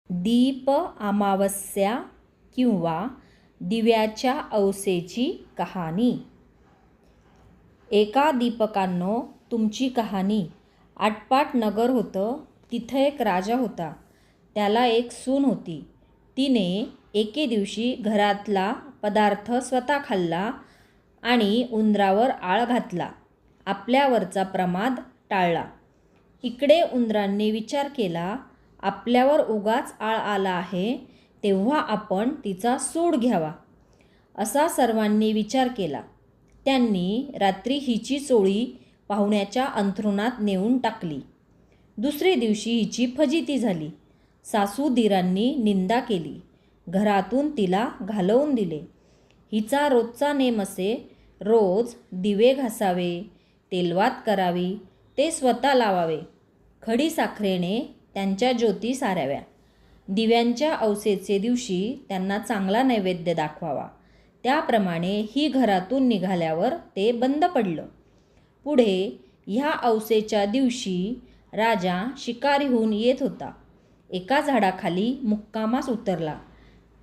दीप अमावस्या किंवा दिव्याच्या औसेची कहाणी। एका दीपकांनो, तुमची कहाणी। आटपाट नगर होतं. तिथं एक राजा होता. त्याला एक सून होती. तिने एके दिवशी घरातला पदार्थ स्वतः खाल्ला आणि उंदरावर आळ घातला. आपल्यावरचा प्रमाद टाळला. इकडे उंदरांनी विचार केला, आपल्यावर उगाच आळ आला आहे, तेव्हा आपण तिचा सूड घ्यावा. असा सर्वांनी विचार केला. त्यांनी रात्री हिची चोळी पाहुण्याच्या अंथरुणात नेऊन टाकली. दुसरे दिवशी हिची फजिती झाली. सासूदिरांनी निंदा केली. घरातून तिला घालवून दिले. हिचा रोजचा नेम असे, रोज दिवे घासावे, तेलवात करावी, ते स्वतः लावावे, खडीसाखरेने त्यांच्या ज्योती साराव्या. दिव्यांच्या औसेचे दिवशी त्यांना चांगला नैवेद्य दाखवावा. त्याप्रमाणे ही घरातून निघाल्यावर ते बंद पडलं. पुढे ह्या औसेच्या दिवशी राजा शिकारीहून येत होता. एका झाडाखाली मुक्कामास उतरला.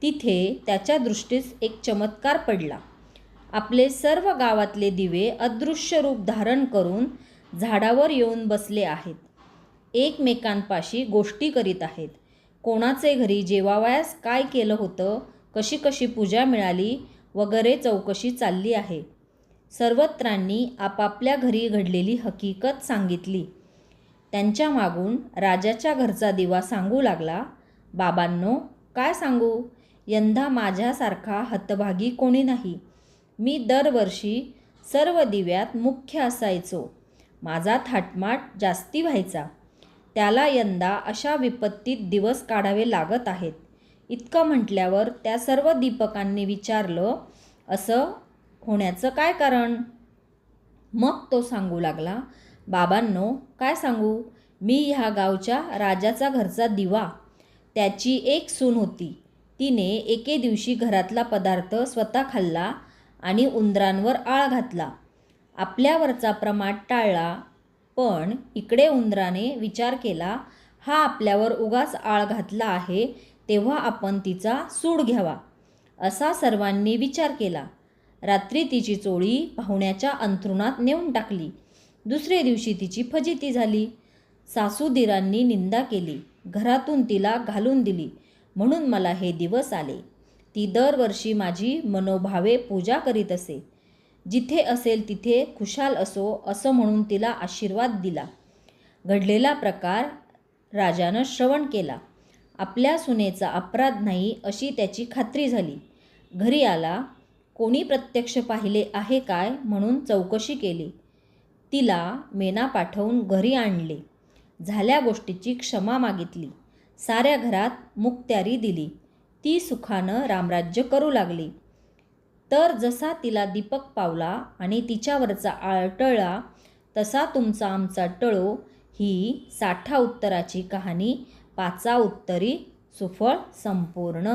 तिथे त्याच्या दृष्टीस एक चमत्कार पडला. आपले सर्व गावातले दिवे अदृश्य रूप धारण करून झाडावर येऊन बसले आहेत. एकमेकांपाशी गोष्टी करीत आहेत. कोणाचे घरी जेवावयास काय केलं होतं, कशी कशी पूजा मिळाली वगैरे चौकशी चालली आहे. सर्वत्रांनी आपापल्या घरी घडलेली हकीकत सांगितली. त्यांच्या मागून राजाच्या घरचा दिवा सांगू लागला, बाबांनो, काय सांगू, यंदा माझ्यासारखा हतभागी कोणी नाही. मी दरवर्षी सर्व दिव्यात मुख्य असायचो. माझा थाटमाट जास्ती व्हायचा. त्याला यंदा अशा विपत्तीत दिवस काढावे लागत आहेत. इतकं म्हटल्यावर त्या सर्व दीपकांनी विचारलं, असं होण्याचं काय कारण? मग तो सांगू लागला, बाबांनो, काय सांगू, मी ह्या गावच्या राजाचा घरचा दिवा. त्याची एक सून होती. तिने एके दिवशी घरातला पदार्थ स्वतः खाल्ला आणि उंदरांवर आळ घातला. आपल्यावरचा प्रमाद टाळला. पण इकडे उंदराने विचार केला, हा आपल्यावर उगाच आळ घातला आहे, तेव्हा आपण तिचा सूड घ्यावा. असा सर्वांनी विचार केला. रात्री तिची चोळी पाहुण्याच्या अंथरुणात नेऊन टाकली. दुसरे दिवशी तिची फजिती झाली. सासूदिरांनी निंदा केली. घरातून तिला घालून दिली. म्हणून मला हे दिवस आले. ती दरवर्षी माझी मनोभावे पूजा करीत असे. जिथे असेल तिथे खुशाल असो, असं म्हणून तिला आशीर्वाद दिला. घडलेला प्रकार राजानं श्रवण केला. आपल्या सुनेचा अपराध नाही अशी त्याची खात्री झाली. घरी आला. कोणी प्रत्यक्ष पाहिले आहे काय म्हणून चौकशी केली. तिला मेना पाठवून घरी आणले. झाल्या गोष्टीची क्षमा मागितली. साऱ्या घरात मुक्त्यारी दिली. ती सुखानं रामराज्य करू लागली. तर जसा तिला दीपक पावला आणि तिच्यावरचा आळ टळला, तसा तुमचा आमचा टळो, ही 60 उत्तराची कहाणी 5 उत्तरी सुफळ संपूर्ण.